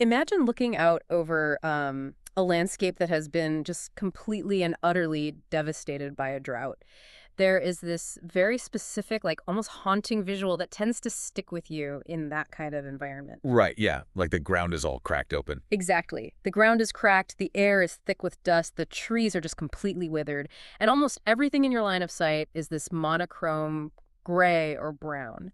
Imagine looking out over a landscape that has been just completely and utterly devastated by a drought. There is this very specific, like almost haunting visual that tends to stick with you in that kind of environment. Right, yeah, like the ground is all cracked open. Exactly. The ground is cracked, the air is thick with dust, the trees are just completely withered, and almost everything in your line of sight is this monochrome gray or brown.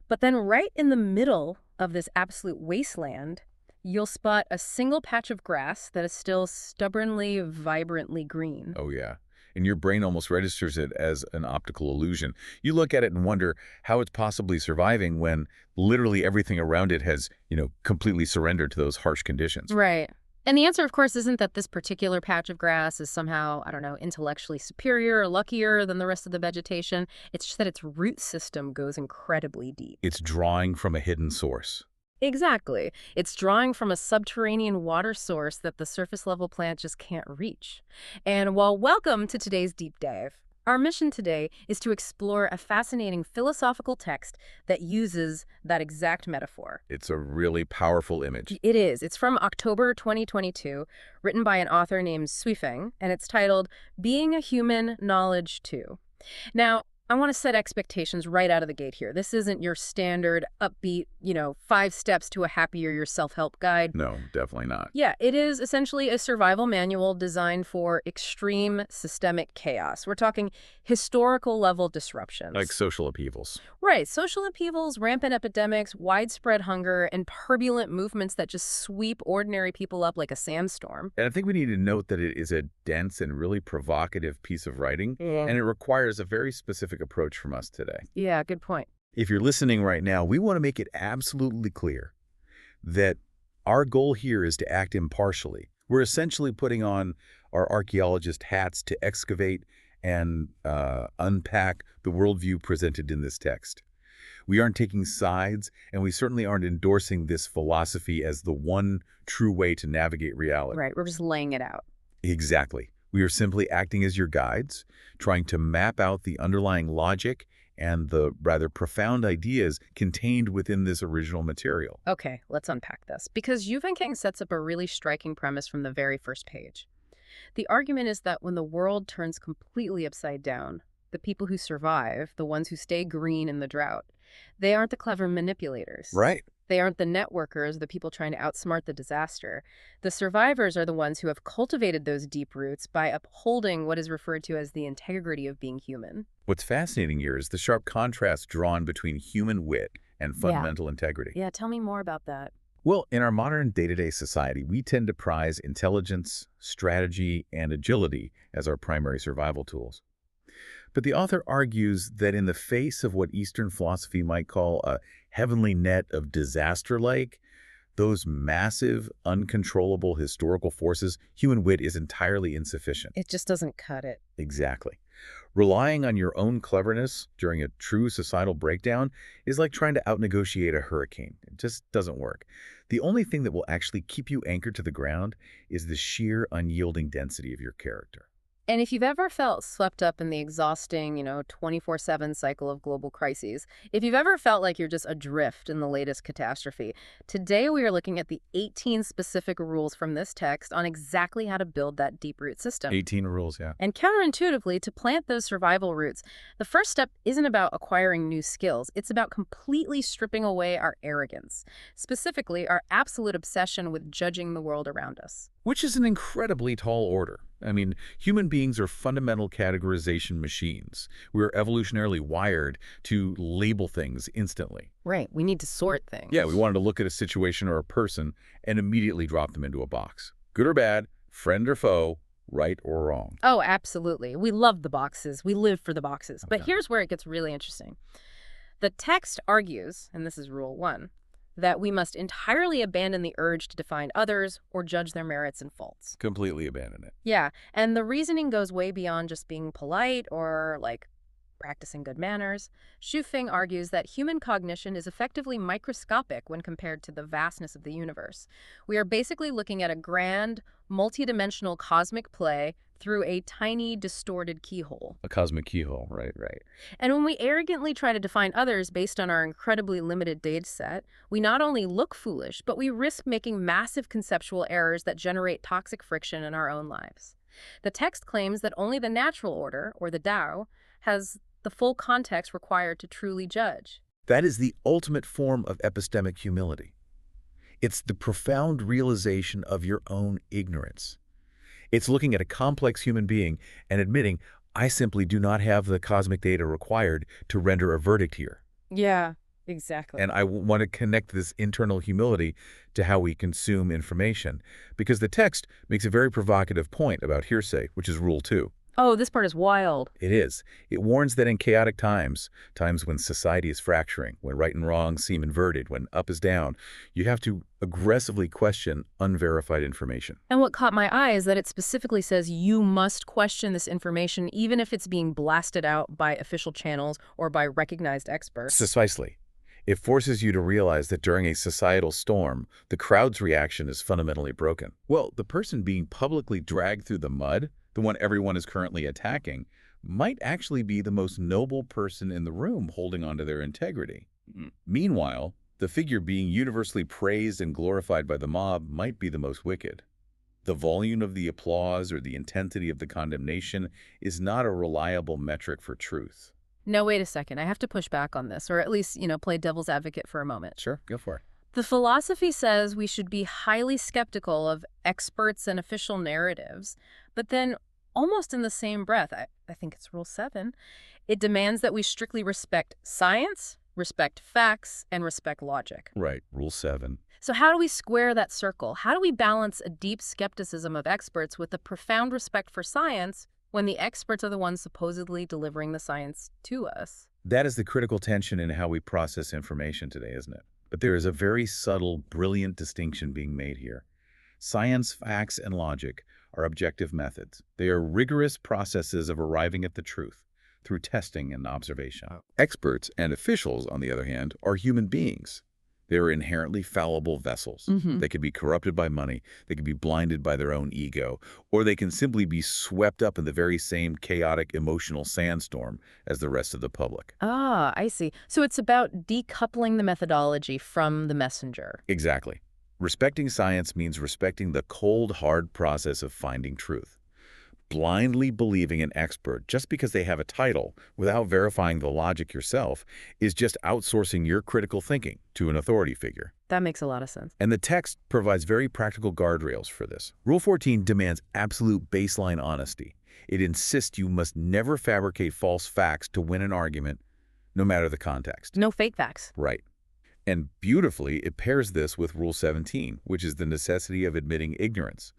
But then right in the middle of this absolute wasteland, you'll spot a single patch of grass that is still stubbornly, vibrantly green. Oh, yeah. And your brain almost registers it as an optical illusion. You look at it and wonder how it's possibly surviving when literally everything around it has, completely surrendered to those harsh conditions. Right. And the answer, of course, isn't that this particular patch of grass is somehow, I don't know, intellectually superior or luckier than the rest of the vegetation. It's just that its root system goes incredibly deep. It's drawing from a hidden source. Exactly. It's drawing from a subterranean water source that the surface level plant just can't reach. And while welcome to today's deep dive, our mission today is to explore a fascinating philosophical text that uses that exact metaphor. It's a really powerful image. It is. It's from October 2022, written by an author named Suifeng, and it's titled Being a Human, Knowledge Too. Now, I want to set expectations right out of the gate here. This isn't your standard upbeat, 5 steps to a happier your self-help guide. No, definitely not. Yeah, it is essentially a survival manual designed for extreme systemic chaos. We're talking historical level disruptions. Like social upheavals. Right, social upheavals, rampant epidemics, widespread hunger, and turbulent movements that just sweep ordinary people up like a sandstorm. And I think we need to note that it is a dense and really provocative piece of writing, Yeah. and it requires a very specific approach from us today. Yeah, good point. If you're listening right now, we want to make it absolutely clear that our goal here is to act impartially. We're essentially putting on our archaeologist hats to excavate and unpack the worldview presented in this text. We aren't taking sides, and we certainly aren't endorsing this philosophy as the one true way to navigate reality. Right, we're just laying it out. Exactly. We are simply acting as your guides, trying to map out the underlying logic and the rather profound ideas contained within this original material. Okay, let's unpack this. Because Yu King sets up a really striking premise from the very first page. The argument is that when the world turns completely upside down, the people who survive, the ones who stay green in the drought, they aren't the clever manipulators. Right. They aren't the networkers, the people trying to outsmart the disaster. The survivors are the ones who have cultivated those deep roots by upholding what is referred to as the integrity of being human. What's fascinating here is the sharp contrast drawn between human wit and fundamental integrity. Yeah, tell me more about that. Well, in our modern day-to-day society, we tend to prize intelligence, strategy, and agility as our primary survival tools. But the author argues that in the face of what Eastern philosophy might call a heavenly net of disaster-like, those massive, uncontrollable historical forces, human wit is entirely insufficient. It just doesn't cut it. Exactly. Relying on your own cleverness during a true societal breakdown is like trying to outnegotiate a hurricane. It just doesn't work. The only thing that will actually keep you anchored to the ground is the sheer unyielding density of your character. And if you've ever felt swept up in the exhausting, 24/7 cycle of global crises, if you've ever felt like you're just adrift in the latest catastrophe, today we are looking at the 18 specific rules from this text on exactly how to build that deep root system. 18 rules, yeah. And counterintuitively, to plant those survival roots, the first step isn't about acquiring new skills. It's about completely stripping away our arrogance, specifically our absolute obsession with judging the world around us. Which is an incredibly tall order. I mean, human beings are fundamental categorization machines. We're evolutionarily wired to label things instantly. Right. We need to sort things. Yeah, we wanted to look at a situation or a person and immediately drop them into a box. Good or bad, friend or foe, right or wrong. Oh, absolutely. We love the boxes. We live for the boxes. But Okay. here's where it gets really interesting. The text argues, and this is rule 1, that we must entirely abandon the urge to define others or judge their merits and faults. Completely abandon it. Yeah, and the reasoning goes way beyond just being polite or, practicing good manners. Xu Feng argues that human cognition is effectively microscopic when compared to the vastness of the universe. We are basically looking at a grand, multidimensional cosmic play through a tiny, distorted keyhole. A cosmic keyhole, right? Right. And when we arrogantly try to define others based on our incredibly limited data set, we not only look foolish, but we risk making massive conceptual errors that generate toxic friction in our own lives. The text claims that only the natural order, or the Tao, has the full context required to truly judge. That is the ultimate form of epistemic humility. It's the profound realization of your own ignorance. It's looking at a complex human being and admitting, I simply do not have the cosmic data required to render a verdict here. Yeah, exactly. And I want to connect this internal humility to how we consume information, because the text makes a very provocative point about hearsay, which is Rule 2. Oh, this part is wild. It is. It warns that in chaotic times, times when society is fracturing, when right and wrong seem inverted, when up is down, you have to aggressively question unverified information. And what caught my eye is that it specifically says you must question this information even if it's being blasted out by official channels or by recognized experts. Precisely. It forces you to realize that during a societal storm, the crowd's reaction is fundamentally broken. Well, the person being publicly dragged through the mud, the one everyone is currently attacking, might actually be the most noble person in the room holding onto their integrity. Meanwhile, the figure being universally praised and glorified by the mob might be the most wicked. The volume of the applause or the intensity of the condemnation is not a reliable metric for truth. No, wait a second. I have to push back on this, or at least, play devil's advocate for a moment. Sure, go for it. The philosophy says we should be highly skeptical of experts and official narratives, but then almost in the same breath, I think it's Rule 7, it demands that we strictly respect science, respect facts, and respect logic. Right, Rule 7. So how do we square that circle? How do we balance a deep skepticism of experts with a profound respect for science when the experts are the ones supposedly delivering the science to us? That is the critical tension in how we process information today, isn't it? But there is a very subtle, brilliant distinction being made here. Science, facts, and logic are objective methods. They are rigorous processes of arriving at the truth through testing and observation. Experts and officials, on the other hand, are human beings. They are inherently fallible vessels. They can be corrupted by money, they can be blinded by their own ego, or they can simply be swept up in the very same chaotic emotional sandstorm as the rest of the public. Ah, I see. So it's about decoupling the methodology from the messenger. Exactly. Respecting science means respecting the cold, hard process of finding truth. Blindly believing an expert just because they have a title without verifying the logic yourself is just outsourcing your critical thinking to an authority figure. That makes a lot of sense. And the text provides very practical guardrails for this. Rule 14 demands absolute baseline honesty. It insists you must never fabricate false facts to win an argument, no matter the context. No fake facts. Right. And beautifully, it pairs this with Rule 17, which is the necessity of admitting ignorance.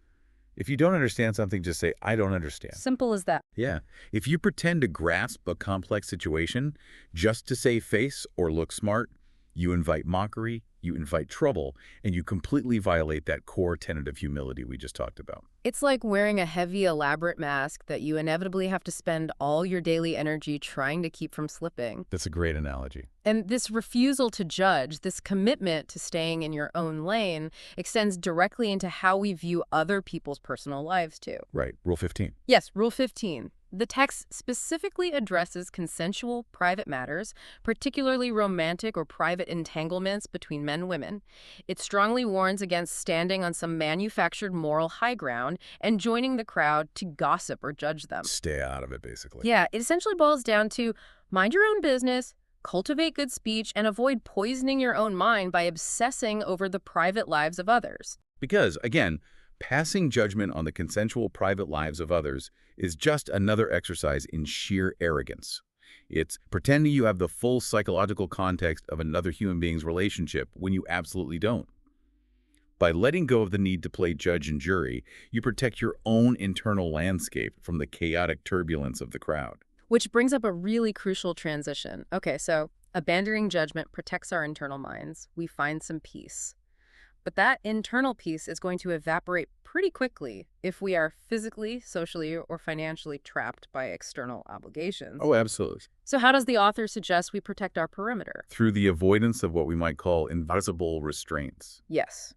If you don't understand something, just say, I don't understand. Simple as that. Yeah. If you pretend to grasp a complex situation just to save face or look smart, you invite mockery, you invite trouble, and you completely violate that core tenet of humility we just talked about. It's like wearing a heavy, elaborate mask that you inevitably have to spend all your daily energy trying to keep from slipping. That's a great analogy. And this refusal to judge, this commitment to staying in your own lane, extends directly into how we view other people's personal lives, too. Right. Rule 15. Yes, Rule 15. The text specifically addresses consensual private matters, particularly romantic or private entanglements between men and women. It strongly warns against standing on some manufactured moral high ground and joining the crowd to gossip or judge them. Stay out of it, basically. Yeah, it essentially boils down to mind your own business, cultivate good speech, and avoid poisoning your own mind by obsessing over the private lives of others. Because, again, passing judgment on the consensual private lives of others is just another exercise in sheer arrogance. It's pretending you have the full psychological context of another human being's relationship when you absolutely don't. By letting go of the need to play judge and jury, you protect your own internal landscape from the chaotic turbulence of the crowd. Which brings up a really crucial transition. Okay, so abandoning judgment protects our internal minds. We find some peace. But that internal peace is going to evaporate pretty quickly if we are physically, socially, or financially trapped by external obligations. Oh, absolutely. So how does the author suggest we protect our perimeter? Through the avoidance of what we might call invisible restraints. Yes.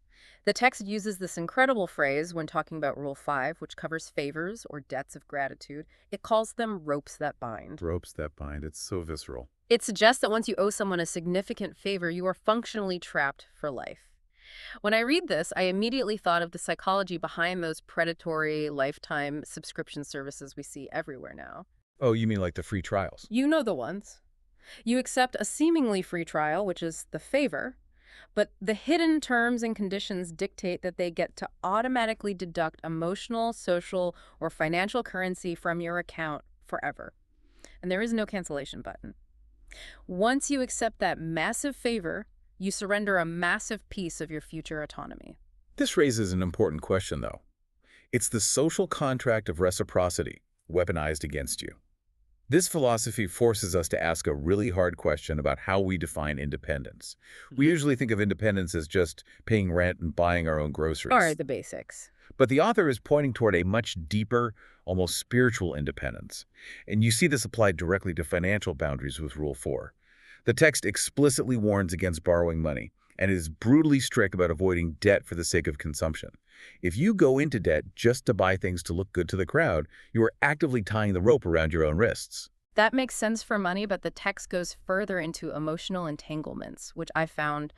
The text uses this incredible phrase when talking about Rule 5, which covers favors or debts of gratitude. It calls them ropes that bind. Ropes that bind. It's so visceral. It suggests that once you owe someone a significant favor, you are functionally trapped for life. When I read this, I immediately thought of the psychology behind those predatory lifetime subscription services we see everywhere now. Oh, you mean like the free trials? You know the ones. You accept a seemingly free trial, which is the favor, but the hidden terms and conditions dictate that they get to automatically deduct emotional, social, or financial currency from your account forever. And there is no cancellation button. Once you accept that massive favor, you surrender a massive piece of your future autonomy. This raises an important question, though. It's the social contract of reciprocity, weaponized against you. This philosophy forces us to ask a really hard question about how we define independence. We usually think of independence as just paying rent and buying our own groceries. All right, the basics. But the author is pointing toward a much deeper, almost spiritual independence. And you see this applied directly to financial boundaries with Rule 4. The text explicitly warns against borrowing money and is brutally strict about avoiding debt for the sake of consumption. If you go into debt just to buy things to look good to the crowd, you are actively tying the rope around your own wrists. That makes sense for money, but the text goes further into emotional entanglements, which I found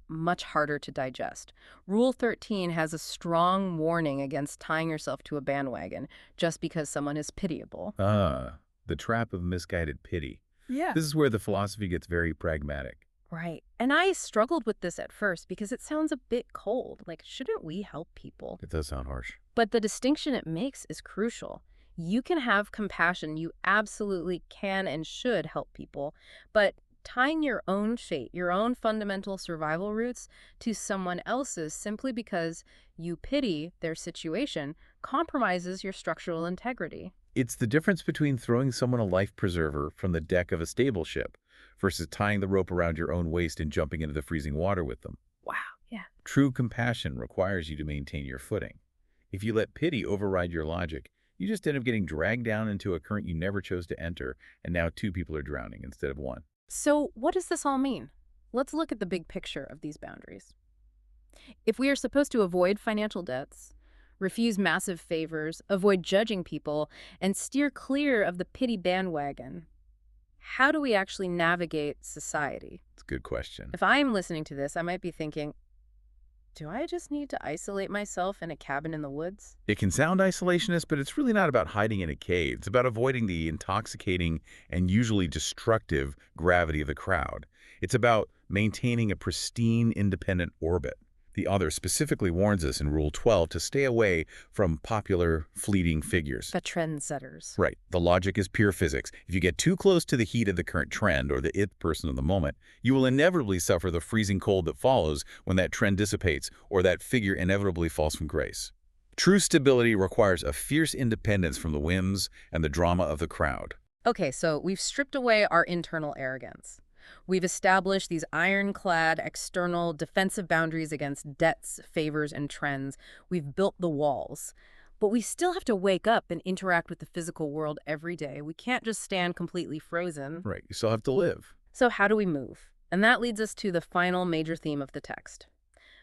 much harder to digest. Rule 13 has a strong warning against tying yourself to a bandwagon just because someone is pitiable. The trap of misguided pity. Yeah. This is where the philosophy gets very pragmatic. Right. And I struggled with this at first because it sounds a bit cold. Like, shouldn't we help people? It does sound harsh. But the distinction it makes is crucial. You can have compassion. You absolutely can and should help people. But tying your own fate, your own fundamental survival roots to someone else's simply because you pity their situation compromises your structural integrity. It's the difference between throwing someone a life preserver from the deck of a stable ship versus tying the rope around your own waist and jumping into the freezing water with them. Wow. Yeah. True compassion requires you to maintain your footing. If you let pity override your logic, you just end up getting dragged down into a current you never chose to enter, and now two people are drowning instead of one. So what does this all mean? Let's look at the big picture of these boundaries. If we are supposed to avoid financial debts, refuse massive favors, avoid judging people, and steer clear of the pity bandwagon, how do we actually navigate society? It's a good question. If I'm listening to this, I might be thinking, do I just need to isolate myself in a cabin in the woods? It can sound isolationist, but it's really not about hiding in a cave. It's about avoiding the intoxicating and usually destructive gravity of the crowd. It's about maintaining a pristine, independent orbit. The author specifically warns us in Rule 12 to stay away from popular, fleeting figures. The trendsetters. Right. The logic is pure physics. If you get too close to the heat of the current trend or the it person of the moment, you will inevitably suffer the freezing cold that follows when that trend dissipates or that figure inevitably falls from grace. True stability requires a fierce independence from the whims and the drama of the crowd. Okay, so we've stripped away our internal arrogance. We've established these ironclad external defensive boundaries against debts, favors, and trends. We've built the walls. But we still have to wake up and interact with the physical world every day. We can't just stand completely frozen. Right. You still have to live. So how do we move? And that leads us to the final major theme of the text.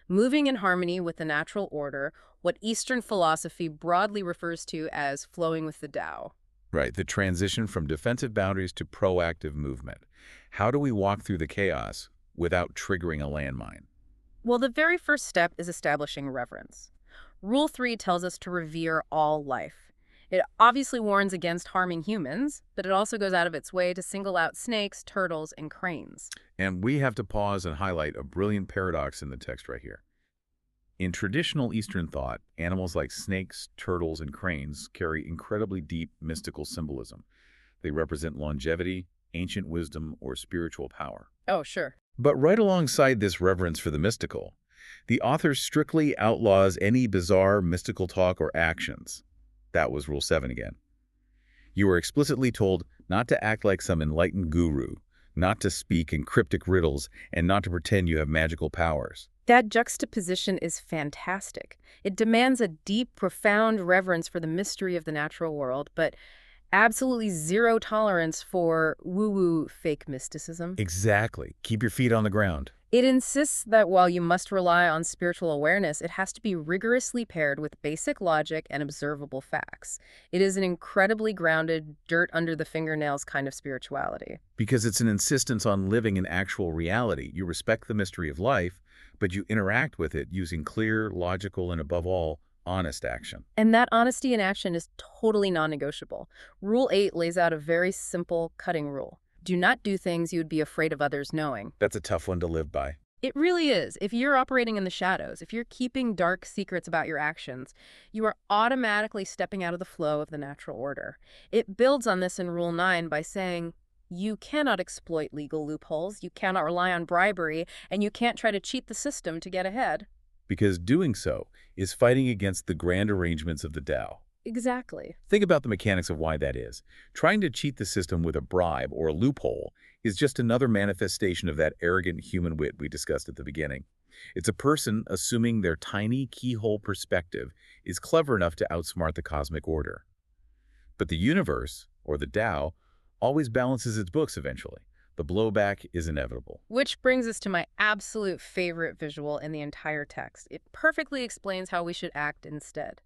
Moving in harmony with the natural order, what Eastern philosophy broadly refers to as flowing with the Tao. Right. The transition from defensive boundaries to proactive movement. How do we walk through the chaos without triggering a landmine? Well, the very first step is establishing reverence. Rule 3 tells us to revere all life. It obviously warns against harming humans, but it also goes out of its way to single out snakes, turtles, and cranes. And we have to pause and highlight a brilliant paradox in the text right here. In traditional Eastern thought, animals like snakes, turtles, and cranes carry incredibly deep mystical symbolism. They represent longevity, ancient wisdom, or spiritual power. Oh, sure. But right alongside this reverence for the mystical, the author strictly outlaws any bizarre mystical talk or actions. That was Rule 7 again. You are explicitly told not to act like some enlightened guru, not to speak in cryptic riddles, and not to pretend you have magical powers. That juxtaposition is fantastic. It demands a deep, profound reverence for the mystery of the natural world, but absolutely zero tolerance for woo-woo fake mysticism. Exactly. Keep your feet on the ground. It insists that while you must rely on spiritual awareness, it has to be rigorously paired with basic logic and observable facts. It is an incredibly grounded, dirt under the fingernails kind of spirituality. Because it's an insistence on living in actual reality. You respect the mystery of life, but you interact with it using clear, logical, and above all, honest action. And that honesty in action is totally non-negotiable. Rule 8 lays out a very simple, cutting rule. Do not do things you would be afraid of others knowing. That's a tough one to live by. It really is. If you're operating in the shadows, if you're keeping dark secrets about your actions, you are automatically stepping out of the flow of the natural order. It builds on this in Rule 9 by saying, you cannot exploit legal loopholes, you cannot rely on bribery, and you can't try to cheat the system to get ahead. Because doing so is fighting against the grand arrangements of the Tao. Exactly. Think about the mechanics of why that is. Trying to cheat the system with a bribe or a loophole is just another manifestation of that arrogant human wit we discussed at the beginning. It's a person assuming their tiny keyhole perspective is clever enough to outsmart the cosmic order. But the universe, or the Tao, always balances its books eventually. The blowback is inevitable. Which brings us to my absolute favorite visual in the entire text. It perfectly explains how we should act instead.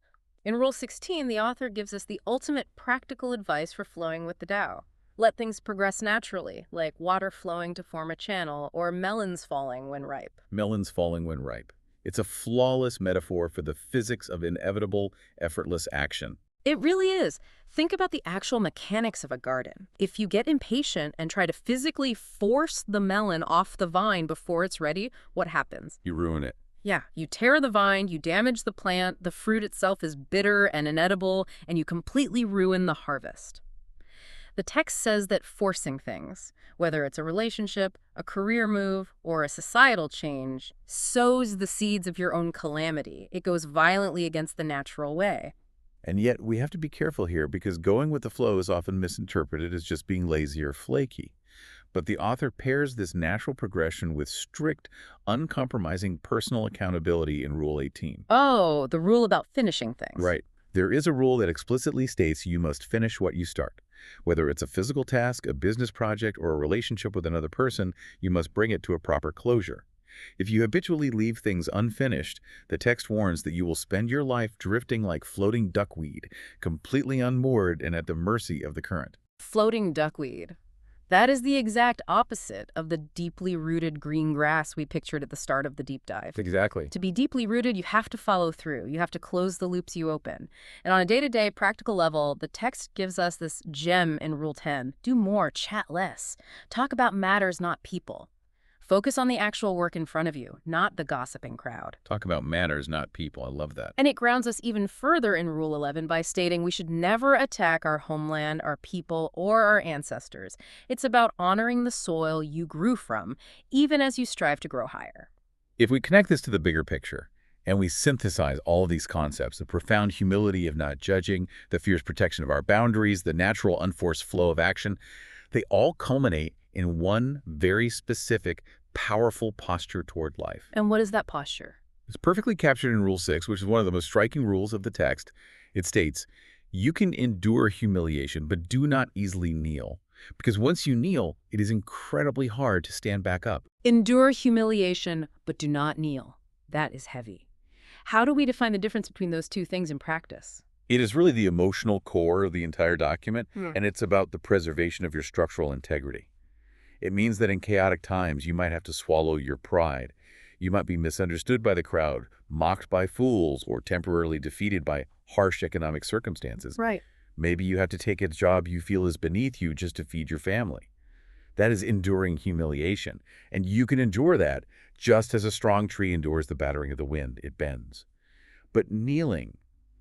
In Rule 16, the author gives us the ultimate practical advice for flowing with the Tao. Let things progress naturally, like water flowing to form a channel or melons falling when ripe. Melons falling when ripe. It's a flawless metaphor for the physics of inevitable, effortless action. It really is. Think about the actual mechanics of a garden. If you get impatient and try to physically force the melon off the vine before it's ready, what happens? You ruin it. Yeah, you tear the vine, you damage the plant, the fruit itself is bitter and inedible, and you completely ruin the harvest. The text says that forcing things, whether it's a relationship, a career move, or a societal change, sows the seeds of your own calamity. It goes violently against the natural way. And yet, we have to be careful here because going with the flow is often misinterpreted as just being lazy or flaky. But the author pairs this natural progression with strict, uncompromising personal accountability in Rule 18. Oh, the rule about finishing things. Right. There is a rule that explicitly states you must finish what you start. Whether it's a physical task, a business project, or a relationship with another person, you must bring it to a proper closure. If you habitually leave things unfinished, the text warns that you will spend your life drifting like floating duckweed, completely unmoored and at the mercy of the current. Floating duckweed. That is the exact opposite of the deeply rooted green grass we pictured at the start of the deep dive. Exactly. To be deeply rooted, you have to follow through. You have to close the loops you open. And on a day-to-day practical level, the text gives us this gem in Rule 10. Do more, chat less. Talk about matters, not people. Focus on the actual work in front of you, not the gossiping crowd. Talk about matters, not people. I love that. And it grounds us even further in Rule 11 by stating we should never attack our homeland, our people, or our ancestors. It's about honoring the soil you grew from, even as you strive to grow higher. If we connect this to the bigger picture, and we synthesize all of these concepts, the profound humility of not judging, the fierce protection of our boundaries, the natural unforced flow of action, they all culminate in one very specific, powerful posture toward life. And what is that posture? It's perfectly captured in Rule 6, which is one of the most striking rules of the text. It states, you can endure humiliation, but do not easily kneel. Because once you kneel, it is incredibly hard to stand back up. Endure humiliation, but do not kneel. That is heavy. How do we define the difference between those two things in practice? It is really the emotional core of the entire document, and it's about the preservation of your structural integrity. It means that in chaotic times, you might have to swallow your pride. You might be misunderstood by the crowd, mocked by fools, or temporarily defeated by harsh economic circumstances. Right. Maybe you have to take a job you feel is beneath you just to feed your family. That is enduring humiliation, and you can endure that just as a strong tree endures the battering of the wind. It bends. But kneeling,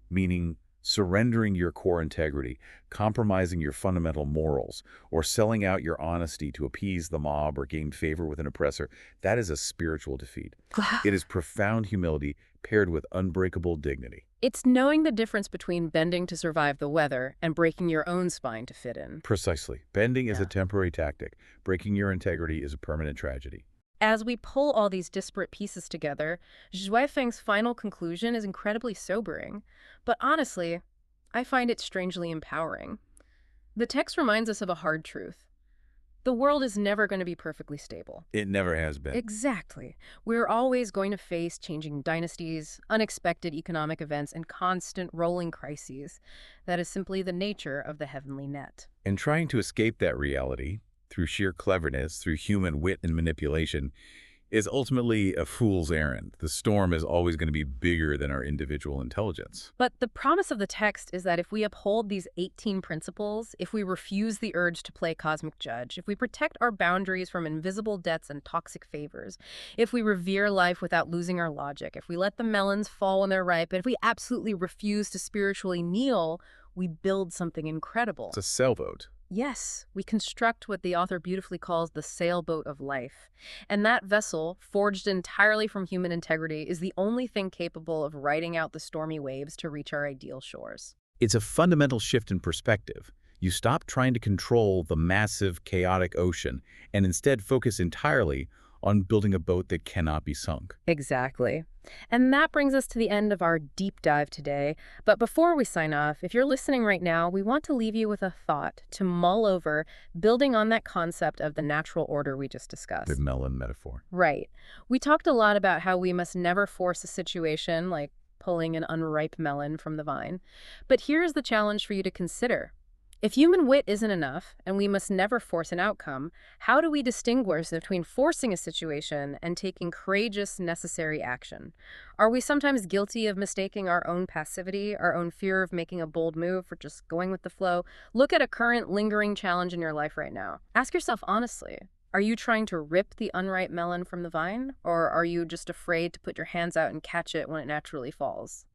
meaning surrendering your core integrity, compromising your fundamental morals, or selling out your honesty to appease the mob or gain favor with an oppressor, that is a spiritual defeat. It is profound humility paired with unbreakable dignity. It's knowing the difference between bending to survive the weather and breaking your own spine to fit in. Precisely. Bending is a temporary tactic. Breaking your integrity is a permanent tragedy. As we pull all these disparate pieces together, Zhuai Feng's final conclusion is incredibly sobering. But honestly, I find it strangely empowering. The text reminds us of a hard truth. The world is never going to be perfectly stable. It never has been. Exactly. We're always going to face changing dynasties, unexpected economic events, and constant rolling crises. That is simply the nature of the heavenly net. And trying to escape that reality, through sheer cleverness, through human wit and manipulation, is ultimately a fool's errand. The storm is always going to be bigger than our individual intelligence. But the promise of the text is that if we uphold these 18 principles, if we refuse the urge to play cosmic judge, if we protect our boundaries from invisible debts and toxic favors, if we revere life without losing our logic, if we let the melons fall when they're ripe, and if we absolutely refuse to spiritually kneel, we build something incredible. It's a sailboat. Yes, we construct what the author beautifully calls the sailboat of life. And that vessel, forged entirely from human integrity, is the only thing capable of riding out the stormy waves to reach our ideal shores. It's a fundamental shift in perspective. You stop trying to control the massive, chaotic ocean and instead focus entirely on building a boat that cannot be sunk. Exactly. And that brings us to the end of our deep dive today. But before we sign off, if you're listening right now, we want to leave you with a thought to mull over, building on that concept of the natural order we just discussed. The melon metaphor. Right. We talked a lot about how we must never force a situation like pulling an unripe melon from the vine. But here's the challenge for you to consider. If human wit isn't enough, and we must never force an outcome, how do we distinguish between forcing a situation and taking courageous, necessary action? Are we sometimes guilty of mistaking our own passivity, our own fear of making a bold move for just going with the flow? Look at a current lingering challenge in your life right now. Ask yourself honestly, are you trying to rip the unripe melon from the vine, or are you just afraid to put your hands out and catch it when it naturally falls?